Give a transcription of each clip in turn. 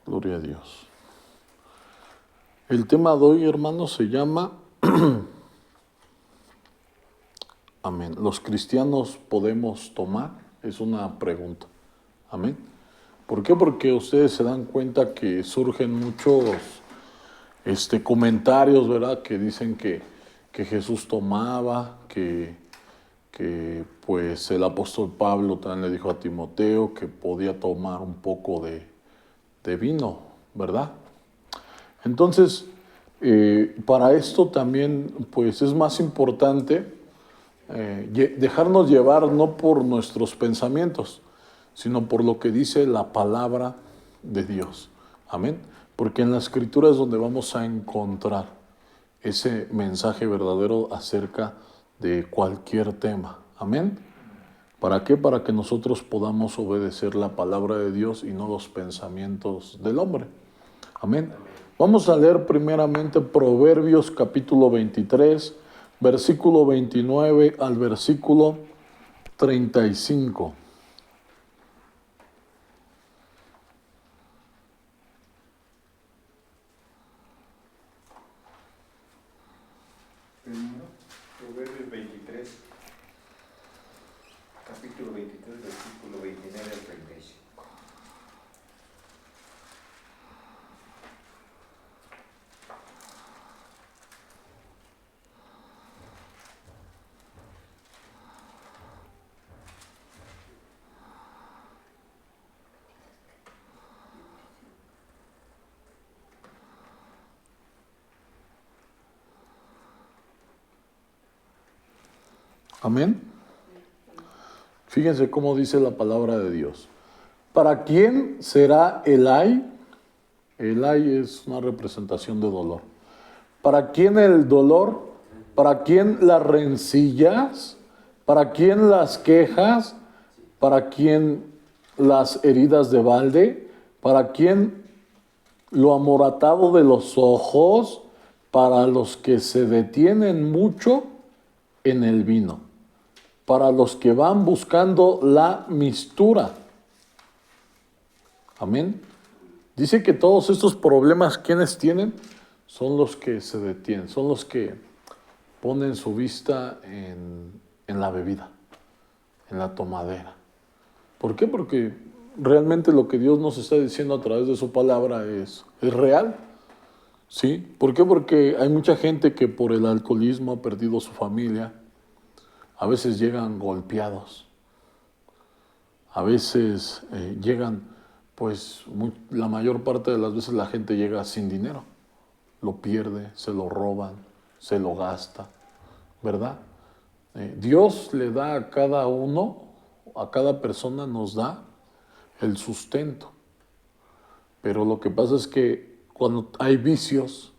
Gloria a Dios. El tema de hoy, hermanos, se llama Amén. ¿Los cristianos podemos tomar? Es una pregunta. Amén. ¿Por qué? Porque ustedes se dan cuenta que surgen muchos comentarios, ¿verdad? Que dicen que Jesús tomaba, que pues el apóstol Pablo también le dijo a Timoteo que podía tomar un poco de vino, ¿verdad? Entonces, para esto también pues es más importante dejarnos llevar no por nuestros pensamientos, sino por lo que dice la palabra de Dios. Amén. Porque en la Escritura es donde vamos a encontrar ese mensaje verdadero acerca de cualquier tema. Amén. ¿Para qué? Para que nosotros podamos obedecer la palabra de Dios y no los pensamientos del hombre. Amén. Vamos a leer primeramente Proverbios capítulo 23, versículo 29 al versículo 35. Proverbios 23, capítulo 23, versículo 29 al 35. Amén. Fíjense cómo dice la palabra de Dios. ¿Para quién será el ay? El ay es una representación de dolor. ¿Para quién el dolor? ¿Para quién las rencillas? ¿Para quién las quejas? ¿Para quién las heridas de balde? ¿Para quién lo amoratado de los ojos? Para los que se detienen mucho en el vino, para los que van buscando la mistura. Amén. Dice que todos estos problemas, ¿quiénes tienen? Son los que se detienen, son los que ponen su vista en la bebida, en la tomadera. ¿Por qué? Porque realmente lo que Dios nos está diciendo a través de su palabra es real. ¿Sí? ¿Por qué? Porque hay mucha gente que por el alcoholismo ha perdido su familia. A veces llegan golpeados. A veces llegan, pues la mayor parte de las veces la gente llega sin dinero. Lo pierde, se lo roban, se lo gasta, ¿verdad? Dios le da a cada uno, a cada persona nos da el sustento. Pero lo que pasa es que cuando hay vicios,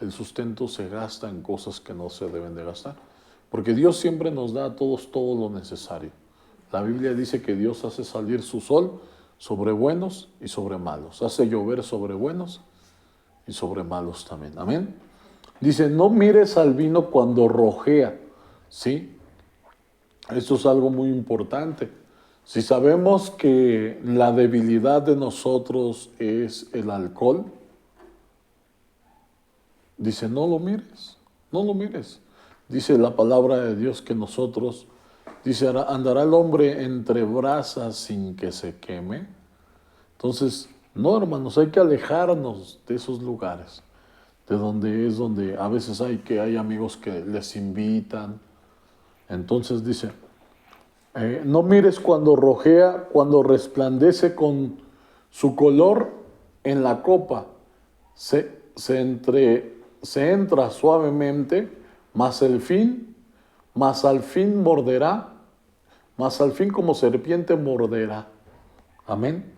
el sustento se gasta en cosas que no se deben de gastar. Porque Dios siempre nos da a todos todo lo necesario. La Biblia dice que Dios hace salir su sol sobre buenos y sobre malos. Hace llover sobre buenos y sobre malos también. Amén. Dice, no mires al vino cuando rojea. ¿Sí? Esto es algo muy importante. Si sabemos que la debilidad de nosotros es el alcohol, dice, no lo mires, no lo mires. Dice la palabra de Dios que nosotros, dice, andará el hombre entre brasas sin que se queme. Entonces, no, hermanos, hay que alejarnos de esos lugares, de donde a veces hay amigos que les invitan. Entonces dice, no mires cuando rojea, cuando resplandece con su color en la copa. Se entra suavemente, mas al fin morderá, mas al fin como serpiente morderá. Amén.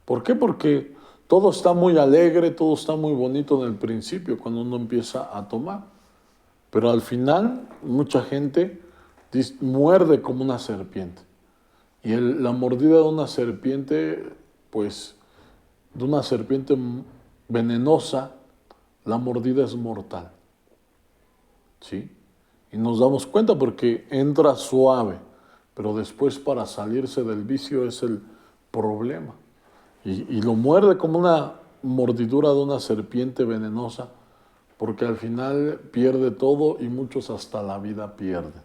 ¿Por qué? Porque todo está muy alegre, todo está muy bonito en el principio, cuando uno empieza a tomar. Pero al final, mucha gente muerde como una serpiente. Y la mordida de una serpiente, pues, de una serpiente venenosa, la mordida es mortal. ¿Sí? Y nos damos cuenta porque entra suave, pero después para salirse del vicio es el problema. Y lo muerde como una mordidura de una serpiente venenosa, porque al final pierde todo y muchos hasta la vida pierden.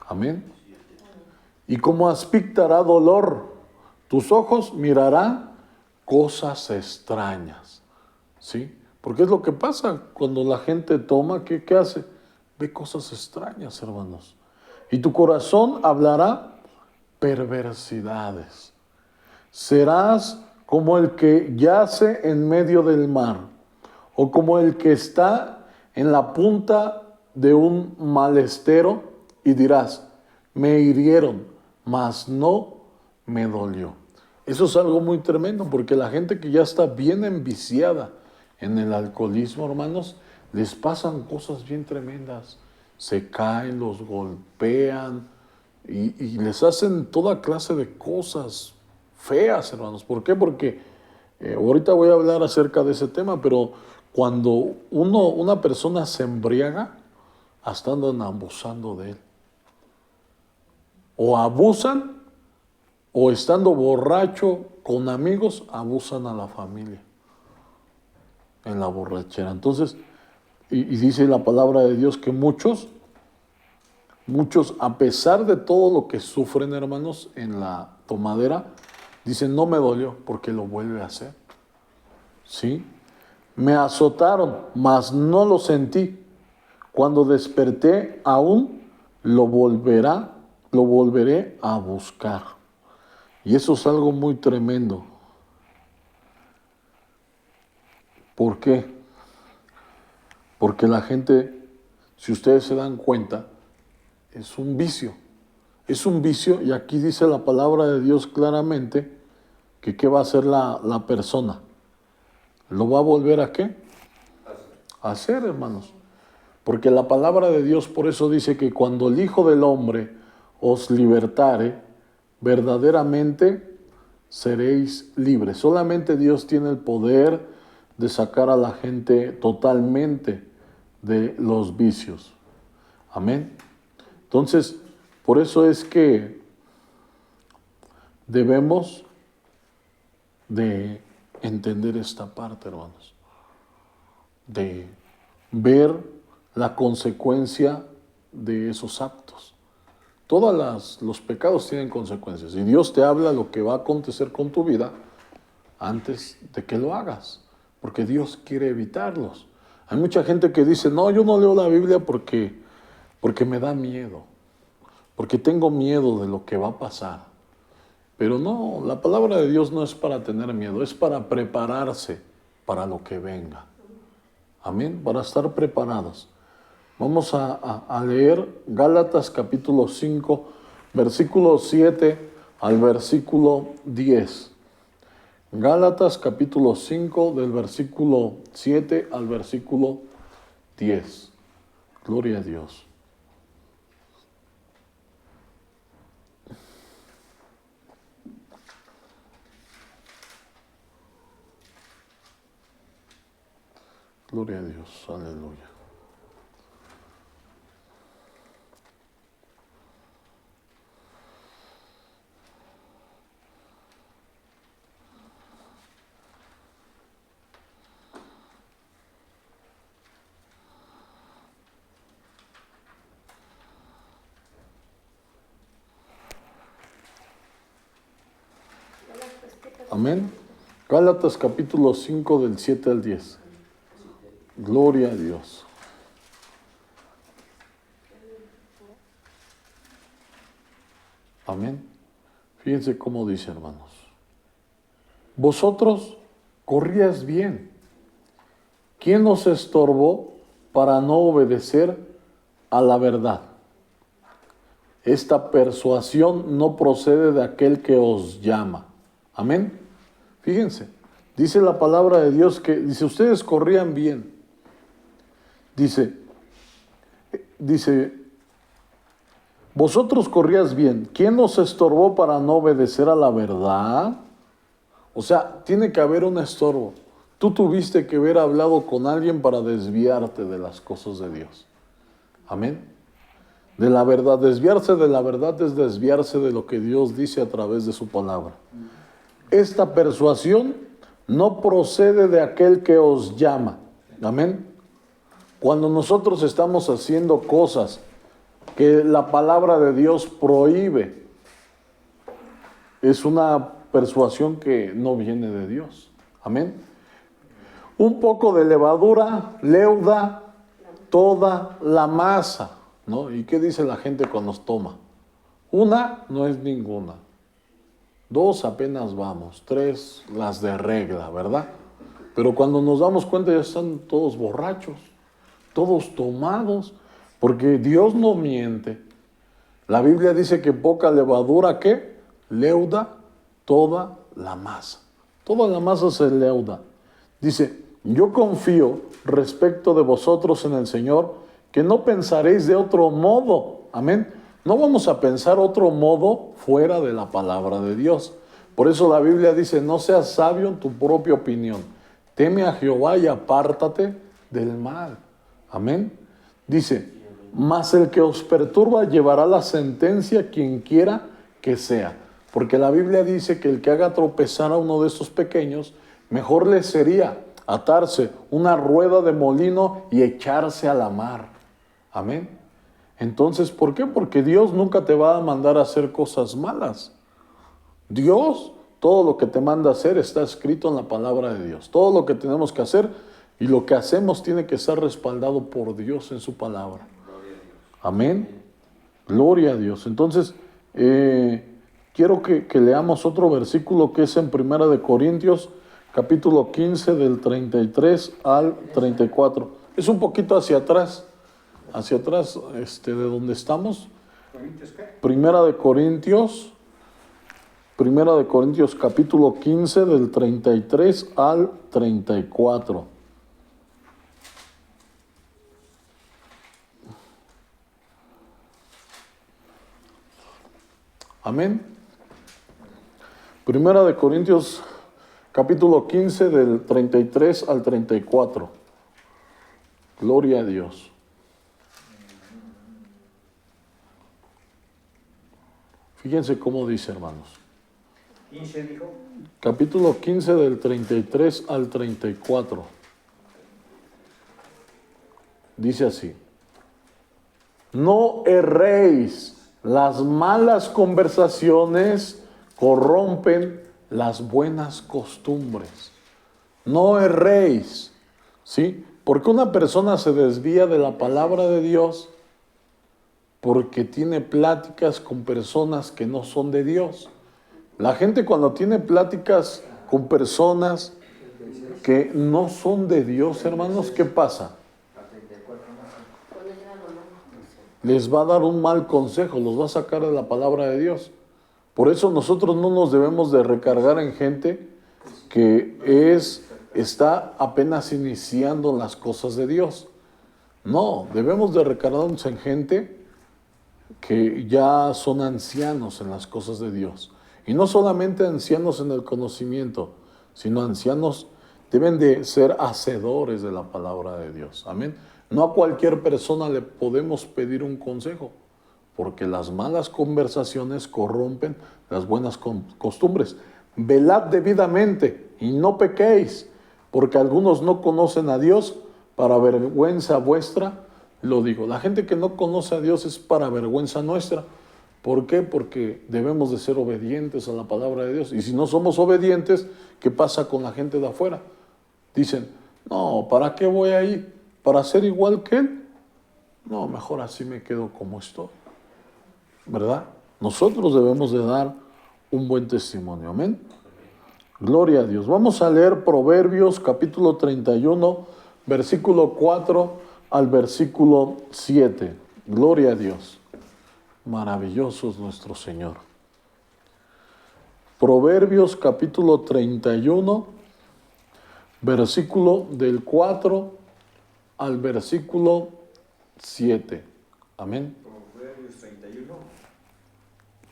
Amén. Y como aspictará dolor, tus ojos mirarán cosas extrañas. ¿Sí? Porque es lo que pasa cuando la gente toma, ¿qué hace? Ve cosas extrañas, hermanos. Y tu corazón hablará perversidades. Serás como el que yace en medio del mar, o como el que está en la punta de un malestero, y dirás, me hirieron, mas no me dolió. Eso es algo muy tremendo, porque la gente que ya está bien enviciada en el alcoholismo, hermanos, les pasan cosas bien tremendas. Se caen, los golpean y les hacen toda clase de cosas feas, hermanos. ¿Por qué? Porque ahorita voy a hablar acerca de ese tema, pero cuando una persona se embriaga, hasta andan abusando de él. O abusan, o estando borracho con amigos, abusan a la familia en la borrachera. Entonces, y dice la palabra de Dios que muchos, a pesar de todo lo que sufren, hermanos, en la tomadera, dicen, no me dolió, porque lo vuelve a hacer. ¿Sí? Me azotaron, mas no lo sentí. Cuando desperté, aún lo volveré a buscar. Y eso es algo muy tremendo. ¿Por qué? Porque la gente, si ustedes se dan cuenta, es un vicio. Es un vicio, y aquí dice la palabra de Dios claramente que ¿qué va a hacer la persona? ¿Lo va a volver a qué? A hacer, hermanos. Porque la palabra de Dios por eso dice que cuando el Hijo del Hombre os libertare, verdaderamente seréis libres. Solamente Dios tiene el poder de sacar a la gente totalmente de los vicios. Amén. Entonces, por eso es que debemos de entender esta parte, hermanos, de ver la consecuencia de esos actos. Todos los pecados tienen consecuencias, y Dios te habla lo que va a acontecer con tu vida antes de que lo hagas, porque Dios quiere evitarlos. Hay mucha gente que dice, no, yo no leo la Biblia porque me da miedo, porque tengo miedo de lo que va a pasar. Pero no, la palabra de Dios no es para tener miedo, es para prepararse para lo que venga. Amén, para estar preparados. Vamos a leer Gálatas capítulo 5, versículo 7 al versículo 10. Gálatas capítulo 5 del versículo 7 al versículo 10. Gloria a Dios. Gloria a Dios, aleluya. Amén. Gálatas capítulo 5 del 7 al 10. Gloria a Dios. Amén. Fíjense cómo dice, hermanos. Vosotros corríais bien. ¿Quién os estorbó para no obedecer a la verdad? Esta persuasión no procede de aquel que os llama. Amén. Fíjense, dice la palabra de Dios que, dice, ustedes corrían bien. Dice, vosotros corrías bien. ¿Quién os estorbó para no obedecer a la verdad? O sea, tiene que haber un estorbo. Tú tuviste que haber hablado con alguien para desviarte de las cosas de Dios. Amén. De la verdad, desviarse de la verdad es desviarse de lo que Dios dice a través de su palabra. Esta persuasión no procede de aquel que os llama. Amén. Cuando nosotros estamos haciendo cosas que la palabra de Dios prohíbe, es una persuasión que no viene de Dios. Amén. Un poco de levadura leuda toda la masa, ¿no? ¿Y qué dice la gente cuando nos toma? Una no es ninguna. Dos apenas vamos. Tres las de regla, ¿verdad? Pero cuando nos damos cuenta ya están todos borrachos, todos tomados, porque Dios no miente. La Biblia dice que poca levadura, ¿qué? Leuda toda la masa. Toda la masa se leuda. Dice, yo confío respecto de vosotros en el Señor, que no pensaréis de otro modo. Amén. No vamos a pensar otro modo fuera de la palabra de Dios. Por eso la Biblia dice, no seas sabio en tu propia opinión. Teme a Jehová y apártate del mal. Amén. Dice, mas el que os perturba llevará la sentencia quien quiera que sea. Porque la Biblia dice que el que haga tropezar a uno de estos pequeños, mejor le sería atarse una rueda de molino y echarse a la mar. Amén. Entonces, ¿por qué? Porque Dios nunca te va a mandar a hacer cosas malas. Dios, todo lo que te manda a hacer está escrito en la palabra de Dios. Todo lo que tenemos que hacer y lo que hacemos tiene que ser respaldado por Dios en su palabra. Amén. Gloria a Dios. Entonces, quiero que leamos otro versículo que es en Primera de Corintios, capítulo 15, del 33 al 34. Es un poquito hacia atrás de donde estamos. Primera de Corintios capítulo 15 del 33 al 34. Amén. Primera de Corintios capítulo 15 del 33 al 34. Gloria a Dios. Fíjense cómo dice, hermanos. 15 dijo. Capítulo 15 del 33 al 34. Dice así. No erréis, las malas conversaciones corrompen las buenas costumbres. No erréis, ¿sí? Porque una persona se desvía de la palabra de Dios porque tiene pláticas con personas que no son de Dios. La gente cuando tiene pláticas con personas que no son de Dios, hermanos, ¿qué pasa? Les va a dar un mal consejo, los va a sacar de la palabra de Dios. Por eso nosotros no nos debemos de recargar en gente que está apenas iniciando las cosas de Dios. No, debemos de recargarnos en gente que ya son ancianos en las cosas de Dios. Y no solamente ancianos en el conocimiento, sino ancianos deben de ser hacedores de la palabra de Dios. Amén. No a cualquier persona le podemos pedir un consejo, porque las malas conversaciones corrompen las buenas costumbres. Velad debidamente y no pequéis, porque algunos no conocen a Dios, para vergüenza vuestra lo digo. La gente que no conoce a Dios es para vergüenza nuestra. ¿Por qué? Porque debemos de ser obedientes a la palabra de Dios. Y si no somos obedientes, ¿qué pasa con la gente de afuera? Dicen, no, ¿para qué voy ahí? ¿Para ser igual que él? No, mejor así me quedo como estoy. ¿Verdad? Nosotros debemos de dar un buen testimonio. Amén. Gloria a Dios. Vamos a leer Proverbios capítulo 31, versículo 4 al versículo 7. Gloria a Dios. Maravilloso es nuestro Señor. Proverbios capítulo 31, versículo del 4 al versículo 7. Amén. Proverbios 31.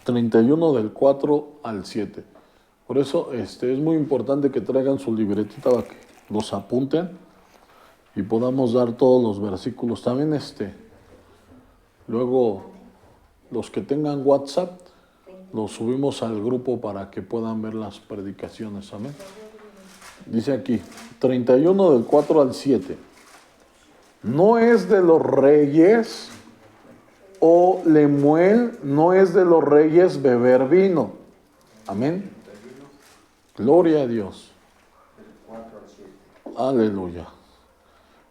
31 del 4 al 7. Por eso es muy importante que traigan su libretita para que los apunten y podamos dar todos los versículos. También luego los que tengan WhatsApp los subimos al grupo para que puedan ver las predicaciones. Amén. Dice aquí, 31 del 4 al 7. No es de los reyes, o Lemuel, no es de los reyes beber vino. Amén. Gloria a Dios. Del 4 al 7. Aleluya.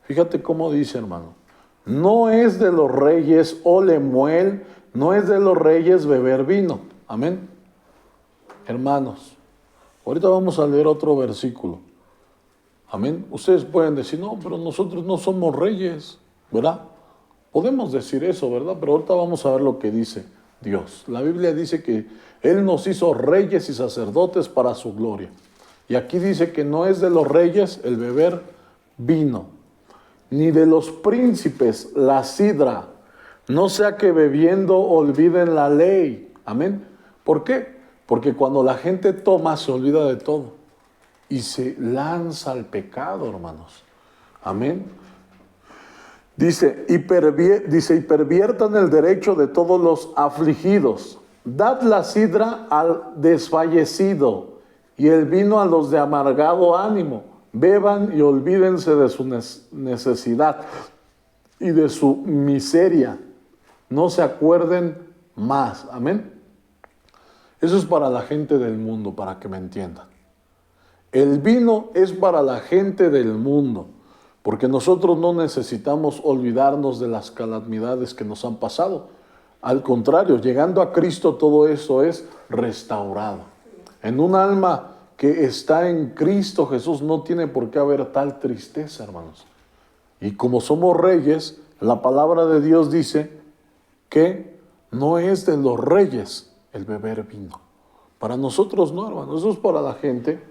Fíjate cómo dice, hermano. No es de los reyes, o Lemuel, no es de los reyes beber vino. Amén. Hermanos, ahorita vamos a leer otro versículo. Amén. Ustedes pueden decir, no, pero nosotros no somos reyes, ¿verdad? Podemos decir eso, ¿verdad? Pero ahorita vamos a ver lo que dice Dios. La Biblia dice que Él nos hizo reyes y sacerdotes para su gloria. Y aquí dice que no es de los reyes el beber vino, ni de los príncipes la sidra, no sea que bebiendo olviden la ley. Amén. ¿Por qué? Porque cuando la gente toma se olvida de todo y se lanza al pecado, hermanos. Amén. Dice, y perviertan el derecho de todos los afligidos. Dad la sidra al desfallecido y el vino a los de amargado ánimo. Beban y olvídense de su necesidad y de su miseria. No se acuerden más. Amén. Eso es para la gente del mundo, para que me entiendan. El vino es para la gente del mundo, porque nosotros no necesitamos olvidarnos de las calamidades que nos han pasado. Al contrario, llegando a Cristo todo eso es restaurado. En un alma que está en Cristo Jesús no tiene por qué haber tal tristeza, hermanos. Y como somos reyes, la palabra de Dios dice que no es de los reyes el beber vino. Para nosotros no, hermanos, eso es para la gente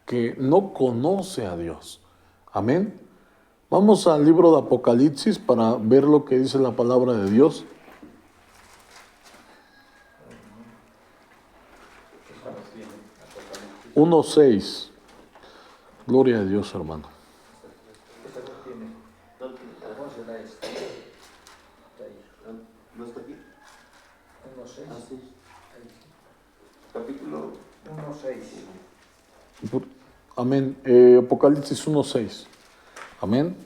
que no conoce a Dios. Amén. Vamos al libro de Apocalipsis para ver lo que dice la palabra de Dios. ¿Qué cuáles tiene? Apocalipsis. 1:6. Gloria a Dios, hermano. ¿Qué cuáles tiene? ¿Cómo será esto? ¿No está aquí? 1.6. Ah, sí. Capítulo 1.6. Amén. Apocalipsis 1:6. Amén.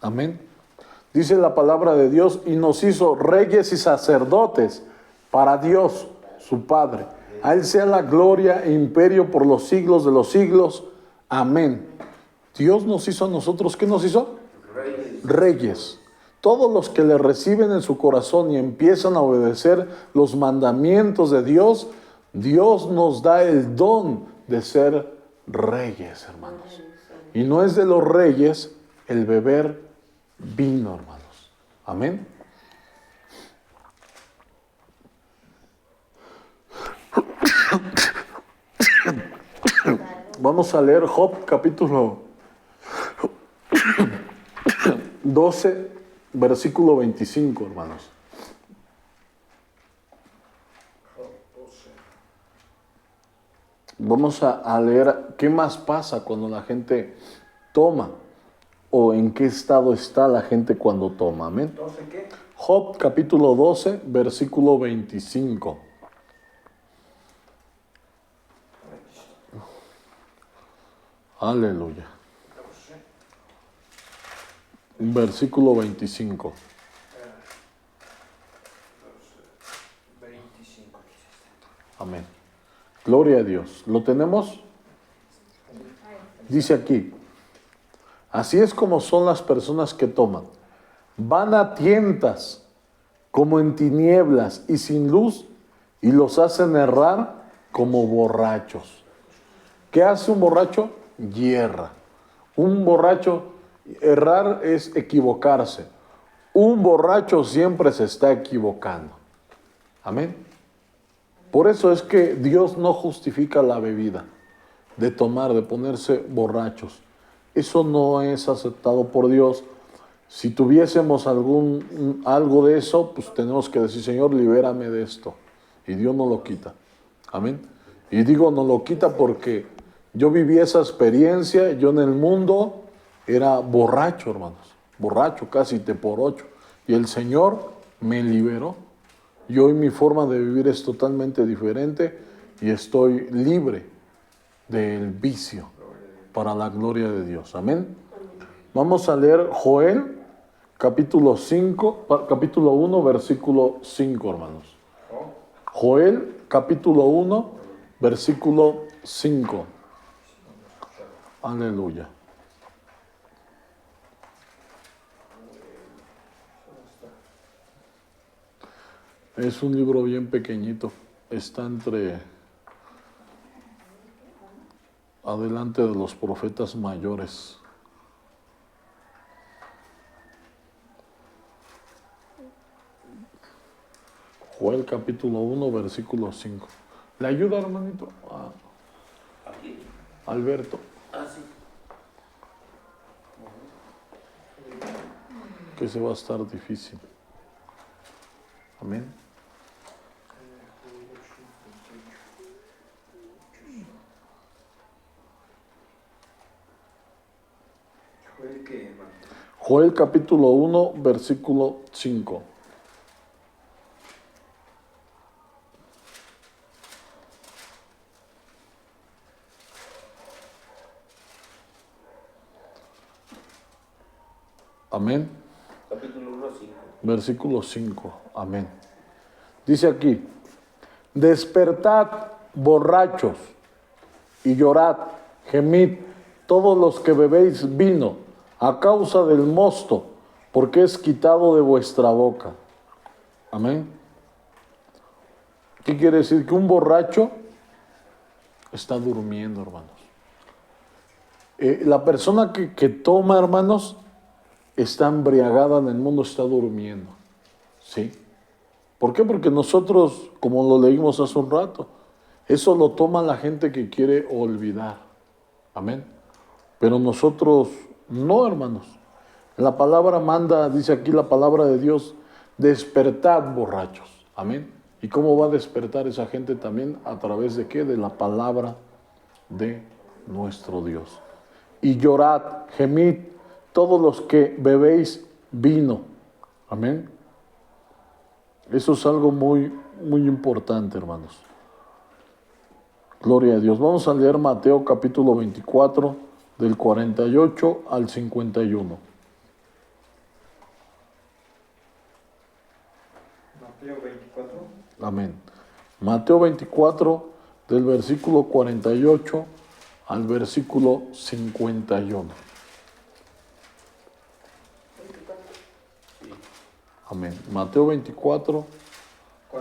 Amén. Dice la palabra de Dios, y nos hizo reyes y sacerdotes para Dios, su Padre. A Él sea la gloria e imperio por los siglos de los siglos. Amén. Dios nos hizo a nosotros, ¿qué nos hizo? Reyes. Todos los que le reciben en su corazón y empiezan a obedecer los mandamientos de Dios, Dios nos da el don de ser reyes, hermanos. Y no es de los reyes el beber vino, hermanos. Amén. Vamos a leer Job capítulo 12, versículo 25, hermanos. Vamos a leer qué más pasa cuando la gente toma, o en qué estado está la gente cuando toma. Amén. ¿12 qué? Job capítulo 12, versículo 25. Aleluya. Versículo 25. 25. Amén. Gloria a Dios. ¿Lo tenemos? Dice aquí, así es como son las personas que toman. Van a tientas como en tinieblas y sin luz, y los hacen errar como borrachos. ¿Qué hace un borracho? Hierra. Un borracho, errar es equivocarse. Un borracho siempre se está equivocando. Amén. Por eso es que Dios no justifica la bebida, de tomar, de ponerse borrachos. Eso no es aceptado por Dios. Si tuviésemos algo de eso, pues tenemos que decir, Señor, libérame de esto. Y Dios no lo quita. Amén. Y digo, no lo quita porque yo viví esa experiencia. Yo en el mundo era borracho, hermanos. Borracho, casi te por ocho. Y el Señor me liberó. y hoy mi forma de vivir es totalmente diferente y estoy libre del vicio para la gloria de Dios. Amén. Vamos a leer Joel, capítulo 1, versículo 5, hermanos. Joel, capítulo 1, versículo 5. Aleluya. Es un libro bien pequeñito. Está adelante de los profetas mayores. Joel capítulo 1, versículo 5. ¿Le ayuda, hermanito? Aquí. Alberto. Ah, sí. Que se va a estar difícil. Amén. Joel, ¿qué, hermano? Joel capítulo 1, versículo 5. Amén. Capítulo 1, 5. Versículo 5. Amén. Dice aquí, despertad, borrachos, y llorad, gemid, todos los que bebéis vino, a causa del mosto, porque es quitado de vuestra boca. Amén. ¿Qué quiere decir? Que un borracho está durmiendo, hermanos. La persona que toma, hermanos, está embriagada en el mundo, está durmiendo. ¿Sí? ¿Por qué? Porque nosotros, como lo leímos hace un rato, eso lo toma la gente que quiere olvidar. Amén. Pero nosotros no, hermanos. La palabra manda, dice aquí la palabra de Dios, despertad, borrachos. Amén. ¿Y cómo va a despertar esa gente también? ¿A través de qué? De la palabra de nuestro Dios. Y llorad, gemid, todos los que bebéis vino. Amén. Eso es algo muy, muy importante, hermanos. Gloria a Dios. Vamos a leer Mateo capítulo 24, del 48 al 51. Mateo 24. Amén. Mateo 24, del versículo 48 al versículo 51. Amén. Mateo 24,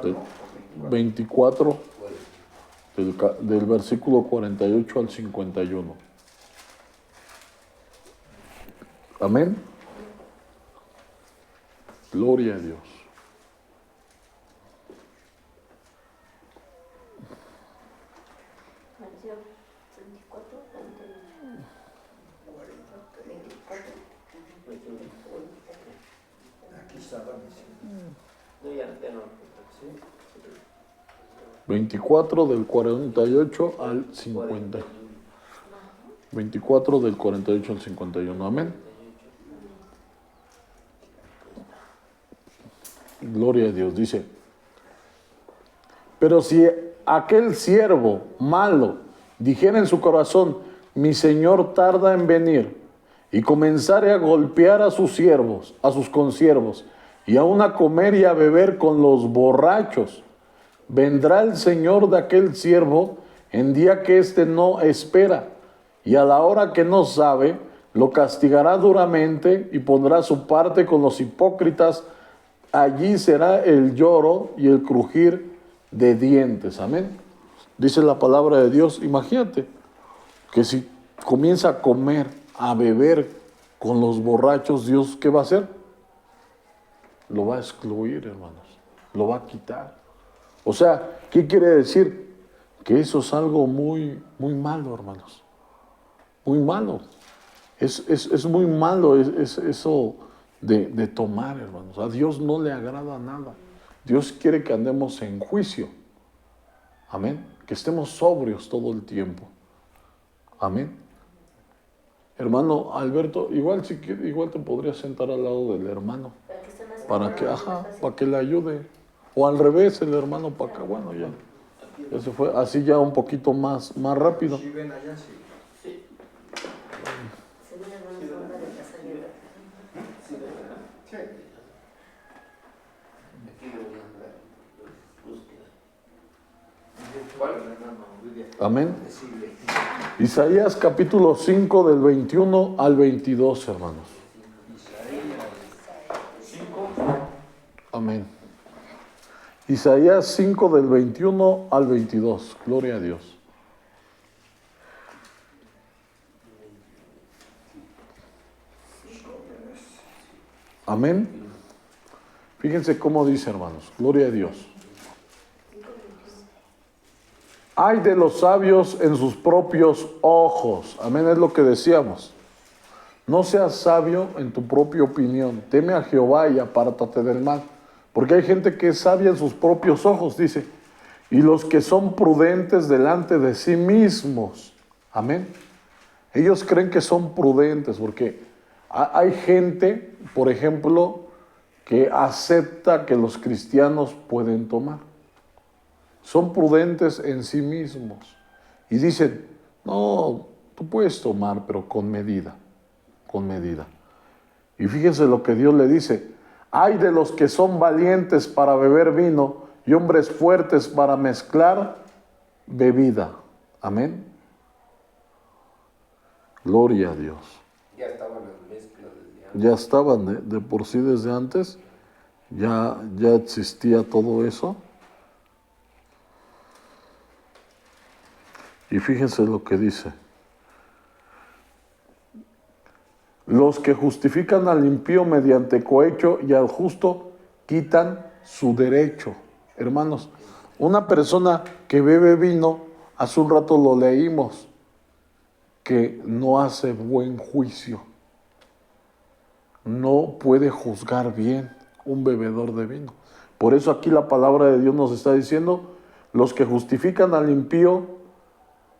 del 24, del versículo 48 al 51. Amén. Gloria a Dios. Mateo 24, 41. 24. Aquí estaba diciendo. No, ya no. ¿Sí? 24 del 48 al 50. 24 del 48 al 51. Amén. Gloria a Dios. Dice, pero si aquel siervo malo dijera en su corazón, mi señor tarda en venir, y comenzare a golpear a sus siervos, a sus consiervos, y aun a comer y a beber con los borrachos, vendrá el señor de aquel siervo en día que éste no espera, y a la hora que no sabe, lo castigará duramente y pondrá su parte con los hipócritas. Allí será el lloro y el crujir de dientes. Amén. Dice la palabra de Dios. Imagínate que si comienza a comer, a beber con los borrachos, Dios, ¿qué va a hacer? Lo va a excluir, hermanos. Lo va a quitar. O sea, ¿qué quiere decir? Que eso es algo muy, muy malo, hermanos. Muy malo. Es muy malo eso de tomar, hermanos. A Dios no le agrada nada. Dios quiere que andemos en juicio. Amén. Que estemos sobrios todo el tiempo. Amén. Hermano Alberto, igual te podrías sentar al lado del hermano. Para que esté más Para que le ayude. O al revés, el hermano para acá. Bueno, ya. Ya se fue. Así ya un poquito más rápido. ¿Sí ven allá? Sí. Sí. Se ve la mano sola de la salida. Sí, ¿verdad? Sí. Aquí me voy a andar. Búsqueda. ¿Cuál? Hermano, Lidia. Amén. Decirle. Isaías capítulo 5 del 21 al 22, hermanos. Isaías 5. Amén. Isaías 5 del 21 al 22. Gloria a Dios. Amén. Fíjense cómo dice, hermanos. Gloria a Dios. Ay de los sabios en sus propios ojos. Amén, es lo que decíamos. No seas sabio en tu propia opinión. Teme a Jehová y apártate del mal. Porque hay gente que es sabia en sus propios ojos, dice. Y los que son prudentes delante de sí mismos. Amén. Ellos creen que son prudentes porque hay gente, por ejemplo, que acepta que los cristianos pueden tomar. Son prudentes en sí mismos. Y dicen, no, tú puedes tomar, pero con medida. Con medida. Y fíjense lo que Dios le dice. Ay de los que son valientes para beber vino y hombres fuertes para mezclar bebida. Amén. Gloria a Dios. Ya estaban las mezclas desde antes. Ya estaban de por sí desde antes. Ya existía todo eso. Y fíjense lo que dice. Los que justifican al impío mediante cohecho y al justo quitan su derecho. Hermanos, una persona que bebe vino, hace un rato lo leímos, que no hace buen juicio. No puede juzgar bien un bebedor de vino. Por eso aquí la palabra de Dios nos está diciendo, los que justifican al impío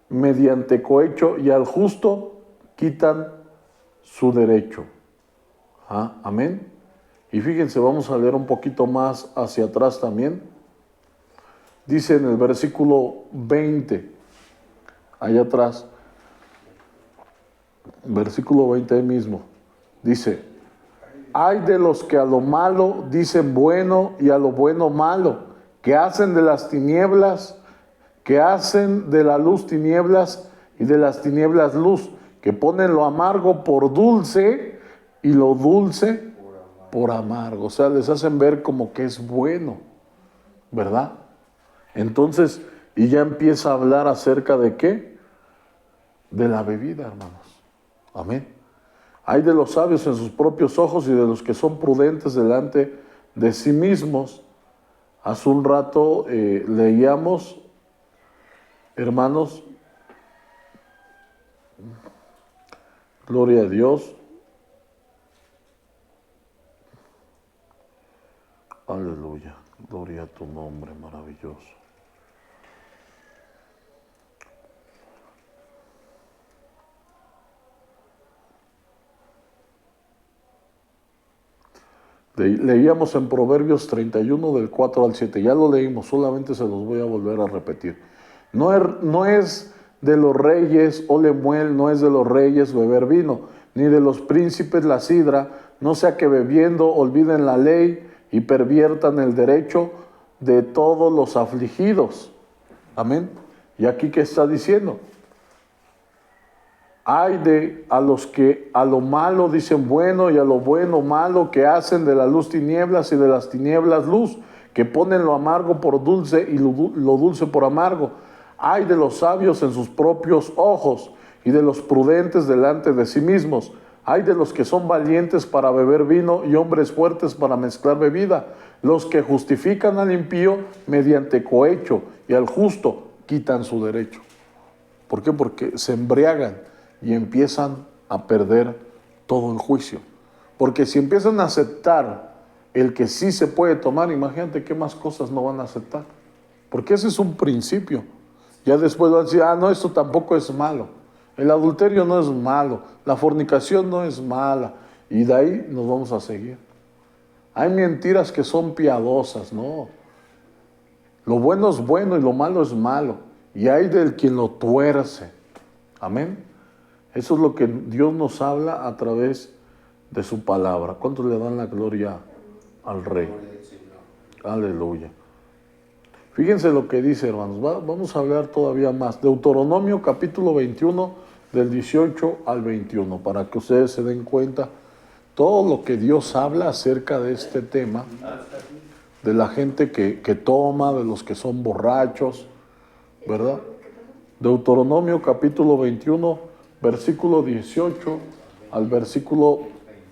mediante cohecho y al justo quitan su derecho. Amén. Y fíjense, vamos a leer un poquito más hacia atrás también. Dice en el versículo 20, allá atrás, versículo 20 ahí mismo, dice, ay de los que a lo malo dicen bueno y a lo bueno malo, que hacen de las tinieblas, que hacen de la luz tinieblas y de las tinieblas luz, que ponen lo amargo por dulce y lo dulce por amargo. O sea, les hacen ver como que es bueno, ¿verdad? Entonces, y ya empieza a hablar acerca de ¿qué? De la bebida, hermanos. Amén. Hay de los sabios en sus propios ojos y de los que son prudentes delante de sí mismos. Hace un rato leíamos, hermanos, gloria a Dios. Aleluya. Gloria a tu nombre maravilloso. Leíamos en Proverbios 31 del 4 al 7. Ya lo leímos, solamente se los voy a volver a repetir. No es de los reyes, o lemuel, no es de los reyes beber vino, ni de los príncipes la sidra, no sea que bebiendo olviden la ley y perviertan el derecho de todos los afligidos. Amén. ¿Y aquí qué está diciendo? Hay de a los que a lo malo dicen bueno y a lo bueno malo, que hacen de la luz tinieblas y de las tinieblas luz, que ponen lo amargo por dulce y lo dulce por amargo. Hay de los sabios en sus propios ojos y de los prudentes delante de sí mismos. Hay de los que son valientes para beber vino y hombres fuertes para mezclar bebida. Los que justifican al impío mediante cohecho y al justo quitan su derecho. ¿Por qué? Porque se embriagan y empiezan a perder todo el juicio. Porque si empiezan a aceptar el que sí se puede tomar, imagínate qué más cosas no van a aceptar. Porque ese es un principio. Ya después van a decir, no, esto tampoco es malo. El adulterio no es malo. La fornicación no es mala. Y de ahí nos vamos a seguir. Hay mentiras que son piadosas, ¿no? Lo bueno es bueno y lo malo es malo. Y hay del quien lo tuerce. Amén. Eso es lo que Dios nos habla a través de su palabra. ¿Cuántos le dan la gloria al Rey? Gloria al Señor. Aleluya. Fíjense lo que dice, hermanos. Vamos a hablar todavía más. Deuteronomio capítulo 21, del 18 al 21, para que ustedes se den cuenta todo lo que Dios habla acerca de este tema, de la gente que toma, de los que son borrachos, ¿verdad? Deuteronomio capítulo 21, versículo 18 al versículo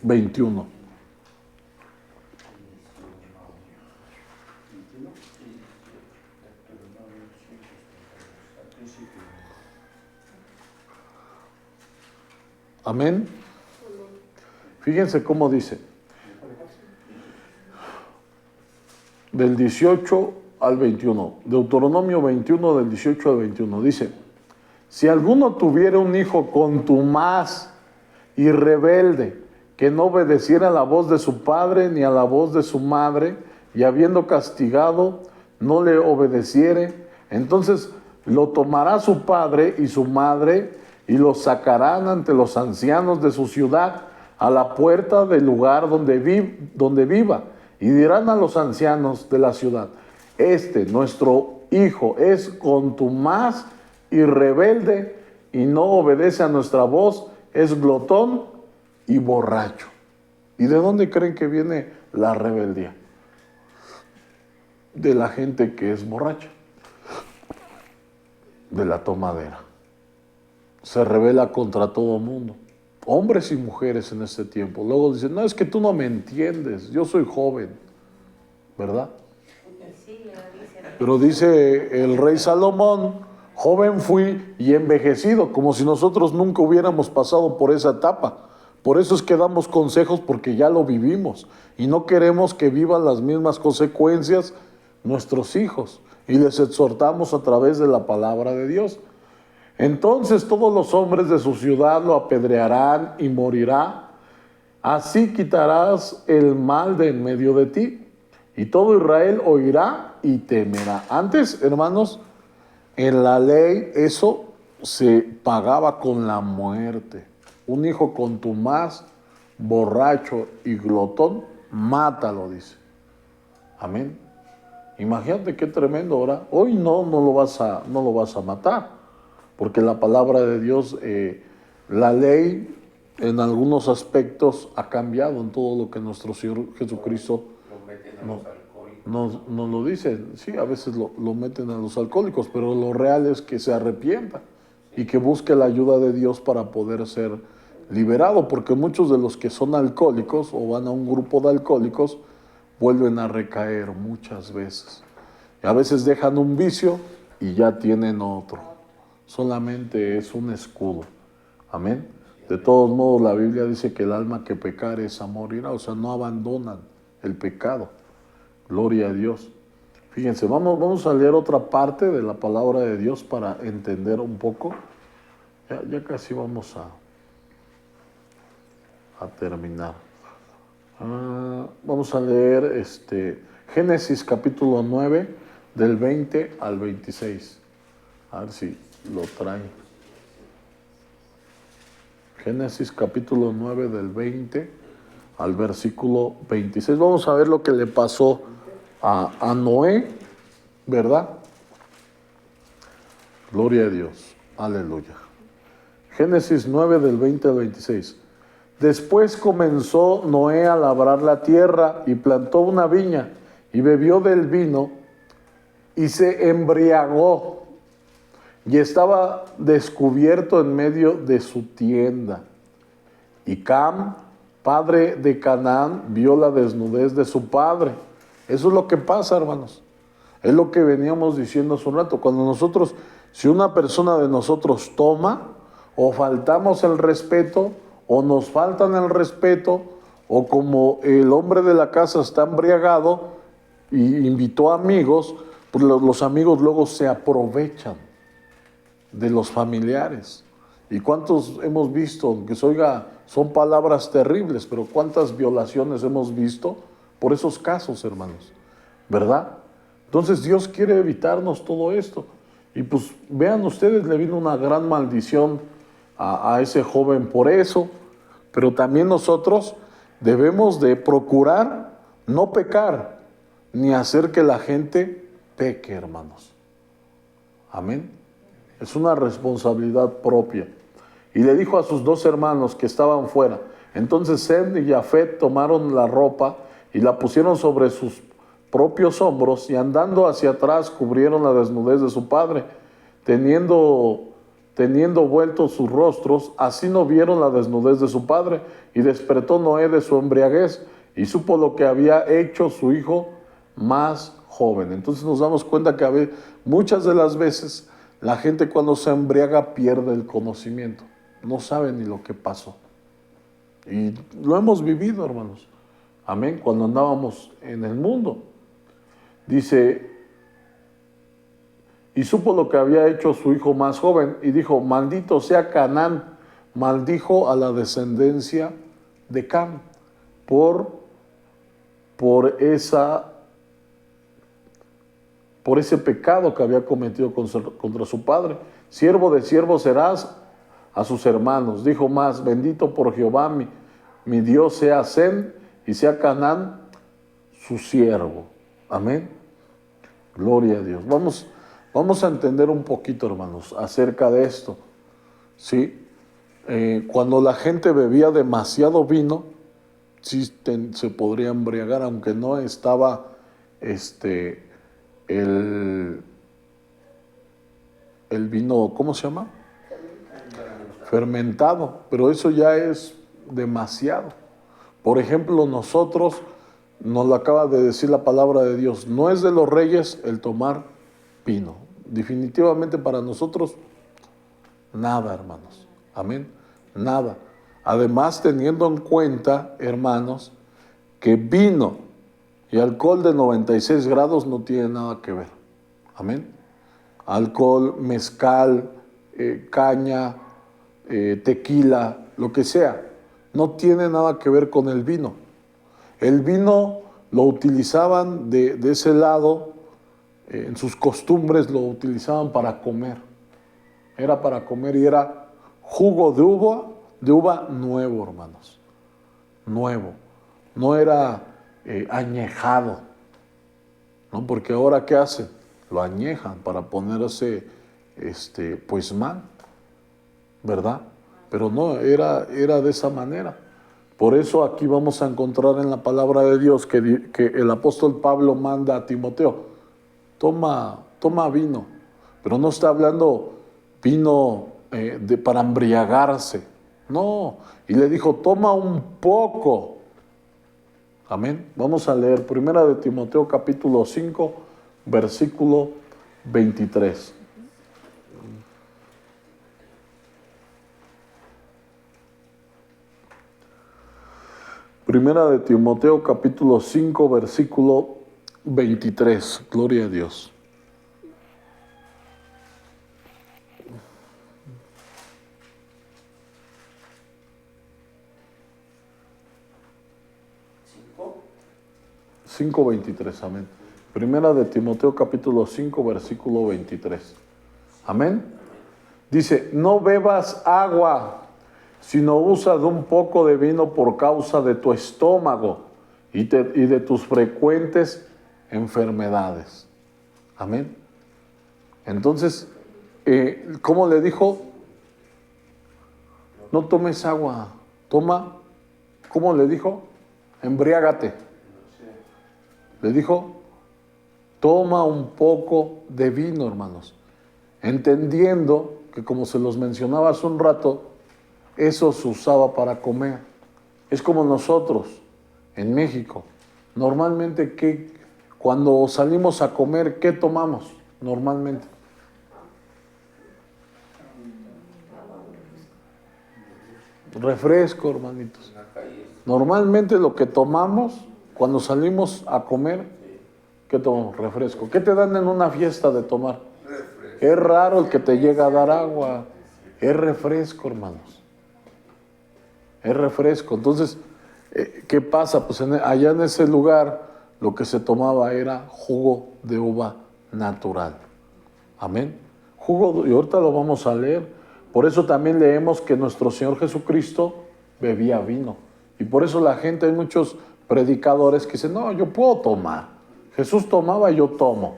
21. Amén. Fíjense cómo dice. Del 18 al 21. Deuteronomio 21 del 18 al 21. Dice, si alguno tuviera un hijo contumaz y rebelde, que no obedeciera a la voz de su padre ni a la voz de su madre, y habiendo castigado, no le obedeciere, entonces lo tomará su padre y su madre, y lo sacarán ante los ancianos de su ciudad, a la puerta del lugar donde viva, y dirán a los ancianos de la ciudad, nuestro hijo, es contumaz y rebelde, y no obedece a nuestra voz, es glotón y borracho. ¿Y de dónde creen que viene la rebeldía? De la gente que es borracha, de la tomadera. Se rebela contra todo mundo, hombres y mujeres en este tiempo. Luego dicen, no, es que tú no me entiendes, yo soy joven, ¿verdad? Pero dice el rey Salomón, joven fui y envejecido, como si nosotros nunca hubiéramos pasado por esa etapa. Por eso es que damos consejos, porque ya lo vivimos y no queremos que vivan las mismas consecuencias nuestros hijos, y les exhortamos a través de la palabra de Dios. Entonces todos los hombres de su ciudad lo apedrearán y morirá. Así quitarás el mal de en medio de ti, y todo Israel oirá y temerá. Antes, hermanos, en la ley eso se pagaba con la muerte. Un hijo contumaz, borracho y glotón, mátalo, dice. Amén. Imagínate qué tremendo ahora. Hoy no lo vas a matar, porque la palabra de Dios, la ley en algunos aspectos ha cambiado en todo lo que nuestro Señor Jesucristo nos lo dice. Sí, a veces lo meten a los alcohólicos, pero lo real es que se arrepienta y que busque la ayuda de Dios para poder ser liberado, porque muchos de los que son alcohólicos o van a un grupo de alcohólicos vuelven a recaer muchas veces. Y a veces dejan un vicio y ya tienen otro. Solamente es un escudo. Amén. De todos modos, la Biblia dice que el alma que pecare esa morirá. O sea, no abandonan el pecado. Gloria a Dios. Fíjense, vamos a leer otra parte de la palabra de Dios para entender un poco. Ya casi vamos a terminar. Vamos a leer Génesis capítulo 9, del 20 al 26. A ver si lo trae. Génesis capítulo 9, del 20 al versículo 26. Vamos a ver lo que le pasó a Noé, ¿verdad? Gloria a Dios. Aleluya. Génesis 9, del 20 al 26. Después comenzó Noé a labrar la tierra y plantó una viña y bebió del vino y se embriagó y estaba descubierto en medio de su tienda. Y Cam, padre de Canaán, vio la desnudez de su padre. Eso es lo que pasa, hermanos. Es lo que veníamos diciendo hace un rato. Si una persona de nosotros toma, o faltamos el respeto, o nos faltan el respeto, o como el hombre de la casa está embriagado y invitó amigos, pues los amigos luego se aprovechan de los familiares. ¿Y cuántos hemos visto, aunque se oiga, son palabras terribles, pero cuántas violaciones hemos visto por esos casos, hermanos? ¿Verdad? Entonces Dios quiere evitarnos todo esto. Y pues vean ustedes, le vino una gran maldición a ese joven por eso. Pero también nosotros debemos de procurar no pecar, ni hacer que la gente peque, hermanos. Amén. Es una responsabilidad propia. Y le dijo a sus 2 hermanos que estaban fuera. Entonces Sem y Jafet tomaron la ropa y la pusieron sobre sus propios hombros y andando hacia atrás cubrieron la desnudez de su padre. Teniendo vueltos sus rostros, así no vieron la desnudez de su padre. Y despertó Noé de su embriaguez y supo lo que había hecho su hijo más joven. Entonces nos damos cuenta que muchas de las veces la gente cuando se embriaga pierde el conocimiento. No sabe ni lo que pasó. Y lo hemos vivido, hermanos. Amén. Cuando andábamos en el mundo. Dice, y supo lo que había hecho su hijo más joven, y dijo, maldito sea Canaán, maldijo a la descendencia de Cam, por ese pecado que había cometido contra su padre. Siervo de siervos serás a sus hermanos. Dijo más, bendito por Jehová, mi Dios sea Sem, y sea Canaán su siervo. Amén. Gloria a Dios. Vamos a entender un poquito, hermanos, acerca de esto. ¿Sí? Cuando la gente bebía demasiado vino, sí se podría embriagar, aunque no estaba el vino, ¿cómo se llama? Fermentado. Pero eso ya es demasiado. Por ejemplo, nosotros, nos lo acaba de decir la palabra de Dios, no es de los reyes el tomar vino. Definitivamente para nosotros, nada, hermanos. Amén. Nada. Además, teniendo en cuenta, hermanos, que vino y alcohol de 96 grados no tiene nada que ver. Amén. Alcohol, mezcal, caña, tequila, lo que sea, no tiene nada que ver con el vino. El vino lo utilizaban de ese lado, en sus costumbres lo utilizaban para comer. Era para comer y era jugo de uva nuevo, hermanos. Nuevo. No era añejado. ¿No? Porque ahora, ¿qué hacen? Lo añejan para ponerse pues mal, ¿verdad? Pero no, era de esa manera. Por eso aquí vamos a encontrar en la palabra de Dios que el apóstol Pablo manda a Timoteo, toma vino, pero no está hablando vino para embriagarse, no, y le dijo, toma un poco. Amén. Vamos a leer 1 de Timoteo capítulo 5, versículo 23. Primera de Timoteo capítulo 5 versículo 23. Gloria a Dios. ¿5? 5:23, amén. Primera de Timoteo capítulo 5 versículo 23. Amén. Dice, no bebas agua, sino usa de un poco de vino por causa de tu estómago y de tus frecuentes enfermedades. Amén. Entonces, ¿cómo le dijo? No tomes agua, toma, ¿cómo le dijo? Embriágate. Le dijo, toma un poco de vino, hermanos. Entendiendo que, como se los mencionaba hace un rato, eso se usaba para comer. Es como nosotros, en México. Normalmente, cuando salimos a comer, ¿qué tomamos? Normalmente. Refresco, hermanitos. Normalmente lo que tomamos cuando salimos a comer, ¿qué tomamos? Refresco. ¿Qué te dan en una fiesta de tomar? Refresco. Es raro el que te llega a dar agua. Es refresco, hermanos. Es refresco. Entonces, ¿qué pasa? Pues allá en ese lugar lo que se tomaba era jugo de uva natural. Amén. Y ahorita lo vamos a leer. Por eso también leemos que nuestro Señor Jesucristo bebía vino. Y por eso la gente, hay muchos predicadores que dicen, no, yo puedo tomar. Jesús tomaba, yo tomo.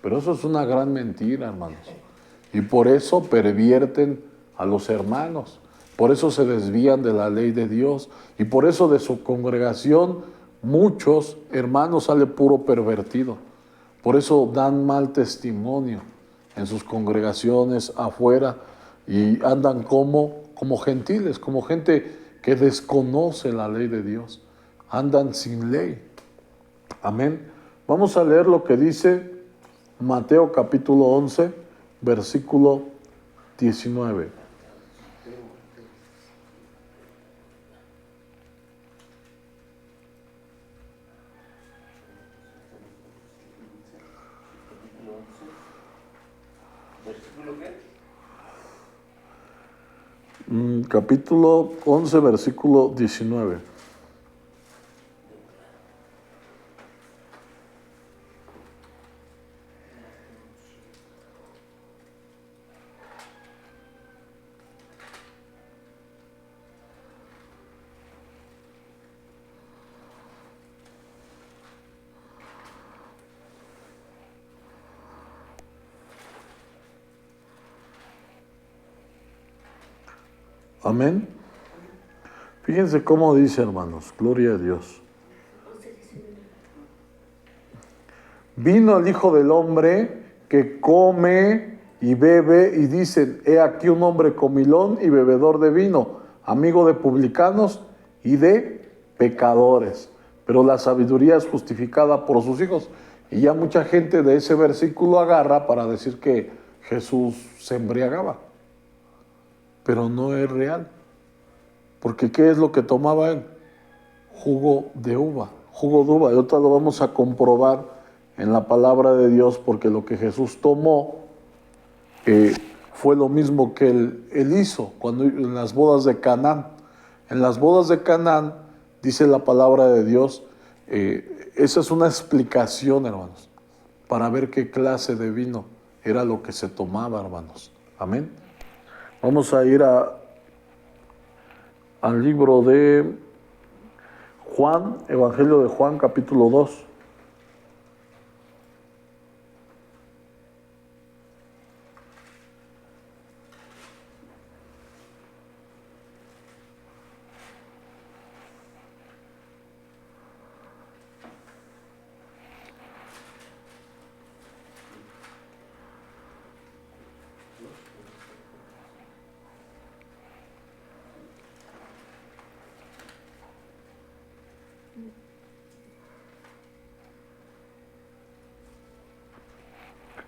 Pero eso es una gran mentira, hermanos. Y por eso pervierten a los hermanos. Por eso se desvían de la ley de Dios. Y por eso de su congregación muchos hermanos salen puro pervertido. Por eso dan mal testimonio en sus congregaciones afuera y andan como gentiles, como gente que desconoce la ley de Dios. Andan sin ley. Amén. Vamos a leer lo que dice Mateo capítulo 11, versículo 19. ¿Versículo qué? Capítulo 11, versículo 19. Amén. Fíjense cómo dice, hermanos, gloria a Dios. Vino el Hijo del Hombre que come y bebe y dicen, he aquí un hombre comilón y bebedor de vino, amigo de publicanos y de pecadores. Pero la sabiduría es justificada por sus hijos. Y ya mucha gente de ese versículo agarra para decir que Jesús se embriagaba. Pero no es real. Porque ¿qué es lo que tomaba él? Jugo de uva. Jugo de uva. Y ahorita lo vamos a comprobar en la palabra de Dios, porque lo que Jesús tomó fue lo mismo que él hizo cuando en las bodas de Canaán. En las bodas de Canaán, dice la palabra de Dios, esa es una explicación, hermanos, para ver qué clase de vino era lo que se tomaba, hermanos. Amén. Vamos a ir al libro de Juan, Evangelio de Juan, capítulo 2.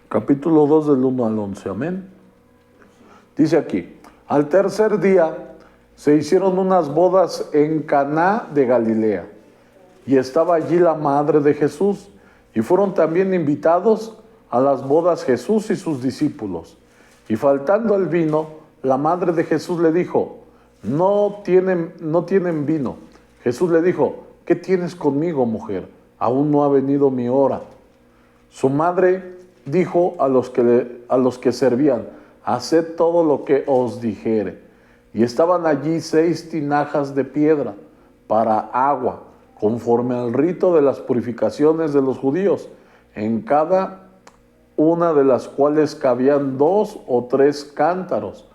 Capítulo 2 del 1 al 11, amén. Dice aquí, al tercer día se hicieron unas bodas en Caná de Galilea, y estaba allí la madre de Jesús, y fueron también invitados a las bodas Jesús y sus discípulos. Y faltando el vino, la madre de Jesús le dijo, no tienen vino. Jesús le dijo, ¿qué tienes conmigo, mujer? Aún no ha venido mi hora. Su madre dijo a los que servían, haced todo lo que os dijere. Y estaban allí 6 tinajas de piedra para agua, conforme al rito de las purificaciones de los judíos, en cada una de las cuales cabían 2 o 3 cántaros.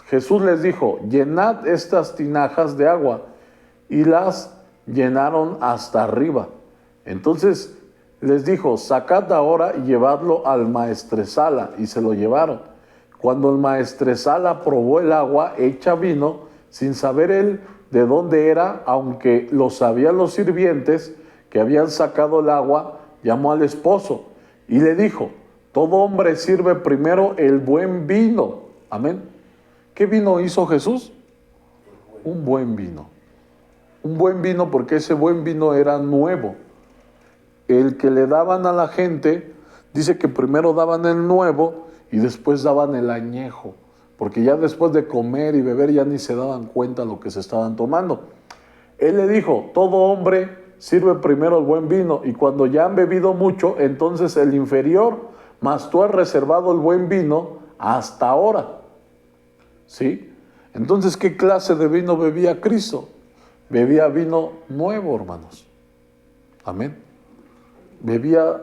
Jesús les dijo, llenad estas tinajas de agua, y las llenaron hasta arriba. Entonces les dijo, sacad ahora y llevadlo al maestresala, y se lo llevaron. Cuando el maestresala probó el agua hecha vino, sin saber él de dónde era, aunque lo sabían los sirvientes que habían sacado el agua, llamó al esposo y le dijo, todo hombre sirve primero el buen vino. Amén. ¿Qué vino hizo Jesús? Un buen vino. Un buen vino, porque ese buen vino era nuevo. El que le daban a la gente, dice que primero daban el nuevo y después daban el añejo, porque ya después de comer y beber ya ni se daban cuenta lo que se estaban tomando. Él le dijo, todo hombre sirve primero el buen vino, y cuando ya han bebido mucho, entonces el inferior, mas tú has reservado el buen vino hasta ahora. ¿Sí? Entonces, ¿qué clase de vino bebía Cristo? Bebía vino nuevo, hermanos. Amén. Bebía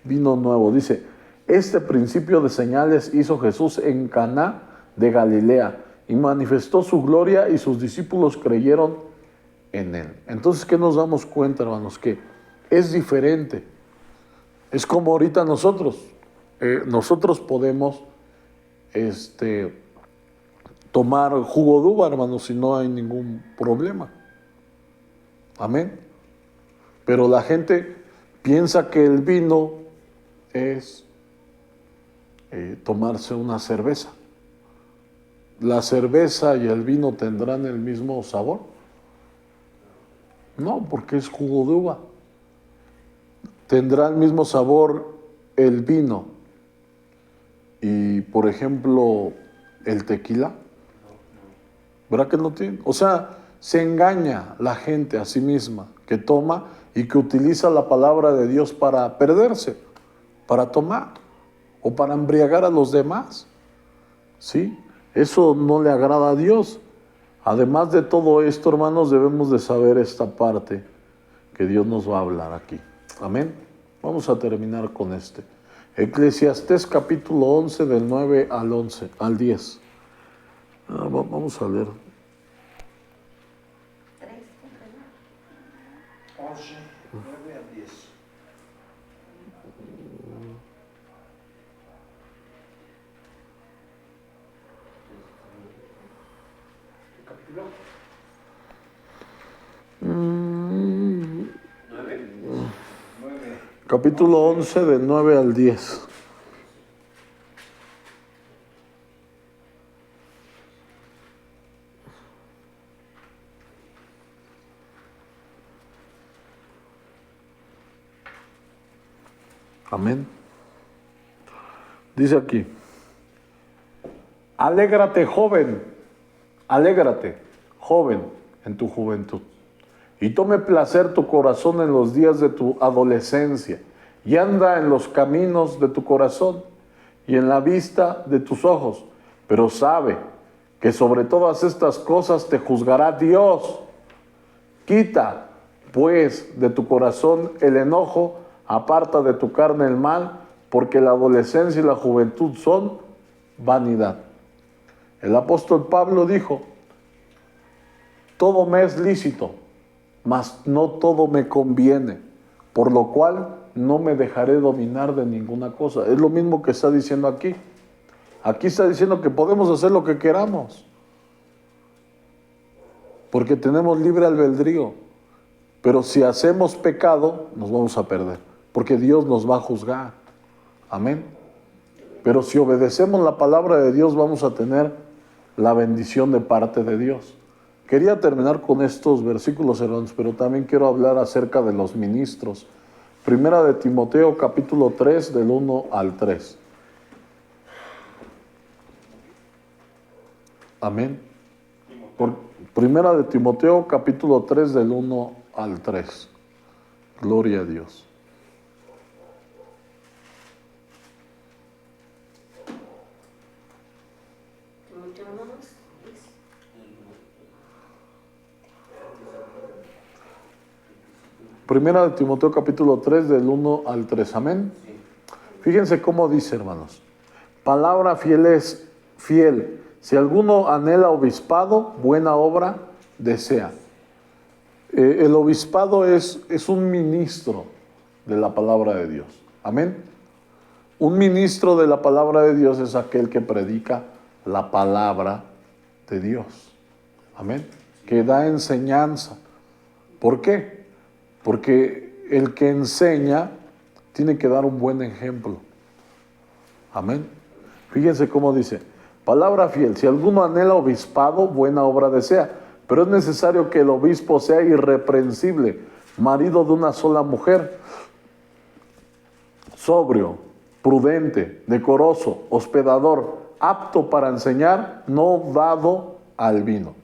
vino nuevo. Dice, este principio de señales hizo Jesús en Caná de Galilea y manifestó su gloria y sus discípulos creyeron en él. Entonces, ¿qué nos damos cuenta, hermanos? Que es diferente. Es como ahorita nosotros. Nosotros podemos tomar jugo de uva, hermanos, si no hay ningún problema. Amén. Pero la gente piensa que el vino es tomarse una cerveza. ¿La cerveza y el vino tendrán el mismo sabor? No, porque es jugo de uva. ¿Tendrá el mismo sabor el vino y, por ejemplo, el tequila? ¿Verdad que no tiene? O sea, se engaña la gente a sí misma que toma y que utiliza la palabra de Dios para perderse, para tomar o para embriagar a los demás. ¿Sí? Eso no le agrada a Dios. Además de todo esto, hermanos, debemos de saber esta parte que Dios nos va a hablar aquí. Amén. Vamos a terminar con este. Eclesiastés capítulo 11 del 9 al 10. Vamos a leer. 11, 9 al 10. ¿Qué capítulo? 9. 9. Capítulo 11 del 9 al 10. Amén. Dice aquí, alégrate joven, en tu juventud, y tome placer tu corazón en los días de tu adolescencia, y anda en los caminos de tu corazón, y en la vista de tus ojos, pero sabe que sobre todas estas cosas te juzgará Dios. Quita, pues, de tu corazón el enojo, aparta de tu carne el mal, porque la adolescencia y la juventud son vanidad. El apóstol Pablo dijo, todo me es lícito, mas no todo me conviene, por lo cual no me dejaré dominar de ninguna cosa. Es lo mismo que está diciendo aquí. Aquí está diciendo que podemos hacer lo que queramos, porque tenemos libre albedrío. Pero si hacemos pecado, nos vamos a perder, porque Dios nos va a juzgar. Amén. Pero si obedecemos la palabra de Dios, vamos a tener la bendición de parte de Dios. Quería terminar con estos versículos, hermanos, pero también quiero hablar acerca de los ministros. Primera de Timoteo, capítulo 3, del 1 al 3. Amén. Primera de Timoteo, capítulo 3, del 1 al 3. Gloria a Dios. Timoteo, hermanos, Primera de Timoteo, capítulo 3, del 1 al 3. Amén. Fíjense cómo dice, hermanos. Palabra fiel es fiel. Si alguno anhela obispado, buena obra desea. El obispado es un ministro de la palabra de Dios. Amén. Un ministro de la palabra de Dios es aquel que predica la palabra de Dios. Amén. Que da enseñanza. ¿Por qué? Porque el que enseña tiene que dar un buen ejemplo. Amén. Fíjense cómo dice. Palabra fiel. Si alguno anhela obispado, buena obra desea. Pero es necesario que el obispo sea irreprensible, marido de una sola mujer, sobrio, prudente, decoroso, hospedador, apto para enseñar, no dado al vino.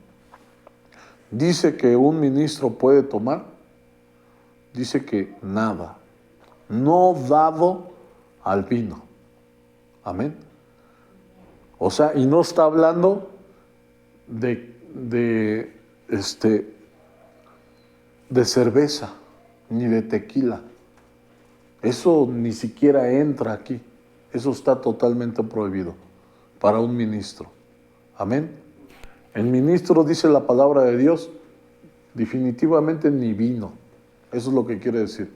Dice que un ministro puede tomar. dice que nada, no dado al vino. Amén. O sea, y no está hablando de cerveza, ni de tequila. Eso ni siquiera entra aquí. Eso está totalmente prohibido para un ministro. Amén. El ministro, dice la palabra de Dios, definitivamente ni vino. Eso es lo que quiere decir.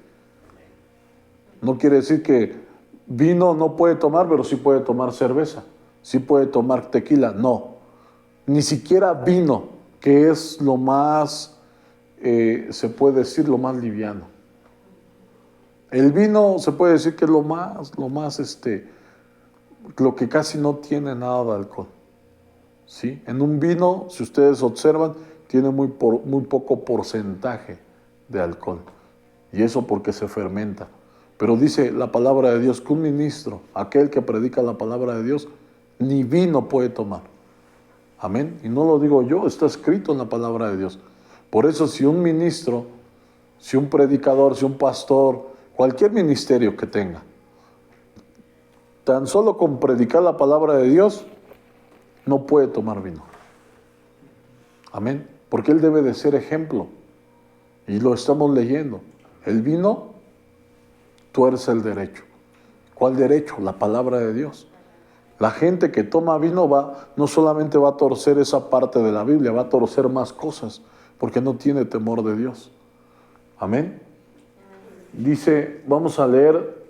No quiere decir que vino no puede tomar, pero sí puede tomar cerveza. Sí puede tomar tequila. No. Ni siquiera vino, que es lo más, se puede decir, lo más liviano. El vino se puede decir que es lo que casi no tiene nada de alcohol. ¿Sí? En un vino, si ustedes observan, tiene muy poco porcentaje de alcohol. Y eso porque se fermenta. Pero dice la palabra de Dios que un ministro, aquel que predica la palabra de Dios, ni vino puede tomar. Amén. Y no lo digo yo, está escrito en la palabra de Dios. Por eso si un ministro, si un predicador, si un pastor, cualquier ministerio que tenga, tan solo con predicar la palabra de Dios, no puede tomar vino. Amén. Porque él debe de ser ejemplo. Y lo estamos leyendo. El vino tuerce el derecho. ¿Cuál derecho? La palabra de Dios. La gente que toma vino no solamente va a torcer esa parte de la Biblia, va a torcer más cosas, porque no tiene temor de Dios. Amén. Dice, vamos a leer,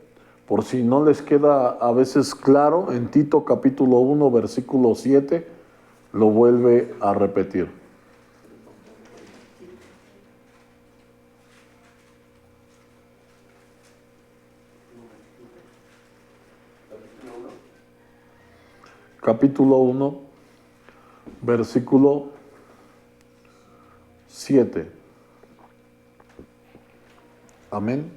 por si no les queda a veces claro, en Tito capítulo 1, versículo 7, lo vuelve a repetir. Capítulo 1, versículo 7. Amén.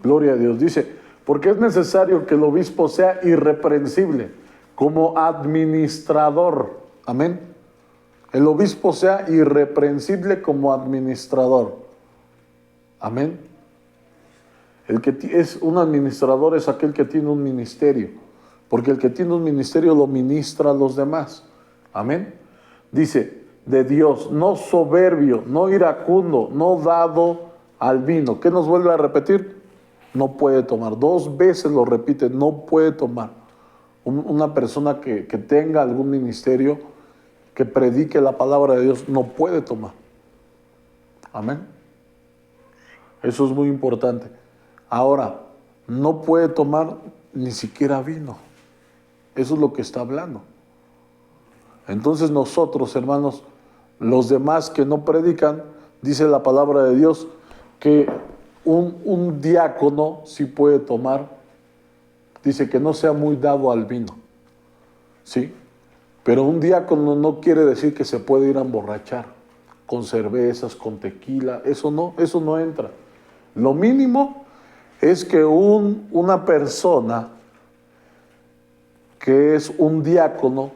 Gloria a Dios. Dice, porque es necesario que el obispo sea irreprensible como administrador. Amén. El obispo sea irreprensible como administrador. Amén. El que es un administrador es aquel que tiene un ministerio. Porque el que tiene un ministerio lo ministra a los demás. Amén. Dice, de Dios, no soberbio, no iracundo, no dado al vino. ¿Qué nos vuelve a repetir? No puede tomar. 2 veces lo repite, no puede tomar. Una persona que tenga algún ministerio, que predique la palabra de Dios, no puede tomar. Amén. Eso es muy importante. Ahora, no puede tomar ni siquiera vino. Eso es lo que está hablando. Entonces nosotros, hermanos, los demás que no predican, dice la palabra de Dios, que un diácono sí puede tomar, dice que no sea muy dado al vino, ¿sí? Pero un diácono no quiere decir que se puede ir a emborrachar con cervezas, con tequila, eso no entra. Lo mínimo es que una persona que es un diácono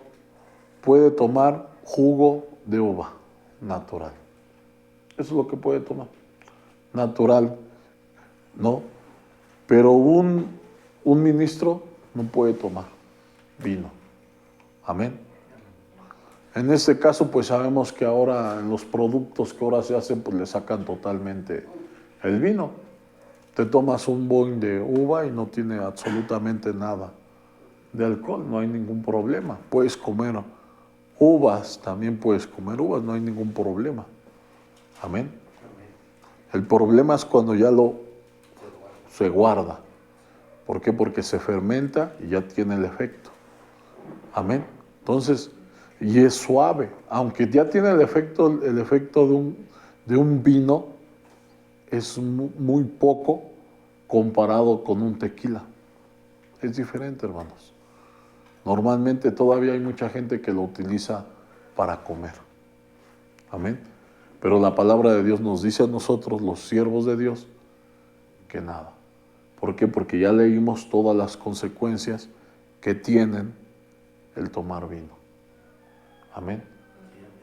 puede tomar jugo de uva natural. Eso es lo que puede tomar. Natural, ¿no? Pero un ministro no puede tomar vino. Amén. En este caso, pues sabemos que ahora en los productos que ahora se hacen, pues le sacan totalmente el vino. Te tomas un boing de uva y no tiene absolutamente nada de alcohol, no hay ningún problema. Puedes comer uvas, también puedes comer uvas, no hay ningún problema. Amén. El problema es cuando ya se guarda. ¿Por qué? Porque se fermenta y ya tiene el efecto. Amén. Entonces, y es suave, aunque ya tiene el efecto de un vino, es muy poco comparado con un tequila. Es diferente, hermanos. Normalmente todavía hay mucha gente que lo utiliza para comer. Amén. Pero la palabra de Dios nos dice a nosotros, los siervos de Dios, que nada. ¿Por qué? Porque ya leímos todas las consecuencias que tienen el tomar vino. Amén.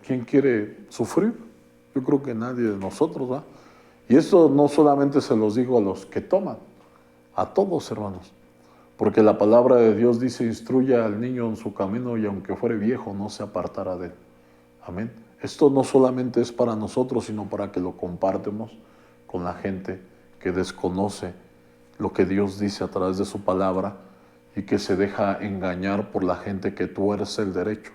¿Quién quiere sufrir? Yo creo que nadie de nosotros, ¿va? Y esto no solamente se los digo a los que toman, a todos, hermanos. Porque la palabra de Dios dice, instruye al niño en su camino y aunque fuere viejo no se apartará de él. Amén. Esto no solamente es para nosotros, sino para que lo compartamos con la gente que desconoce lo que Dios dice a través de su palabra y que se deja engañar por la gente que tuerce el derecho,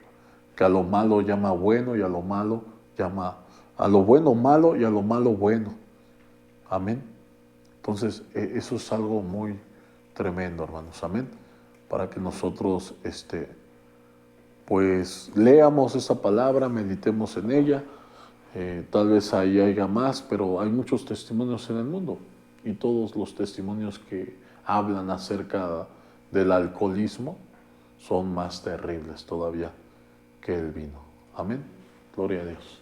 que a lo malo llama bueno y a lo malo llama, a lo bueno malo y a lo malo bueno. Amén. Entonces, eso es algo muy tremendo, hermanos. Amén. Para que nosotros, pues, leamos esa palabra, meditemos en ella. Tal vez ahí haya más, pero hay muchos testimonios en el mundo. Y todos los testimonios que hablan acerca del alcoholismo son más terribles todavía que el vino. Amén. Gloria a Dios.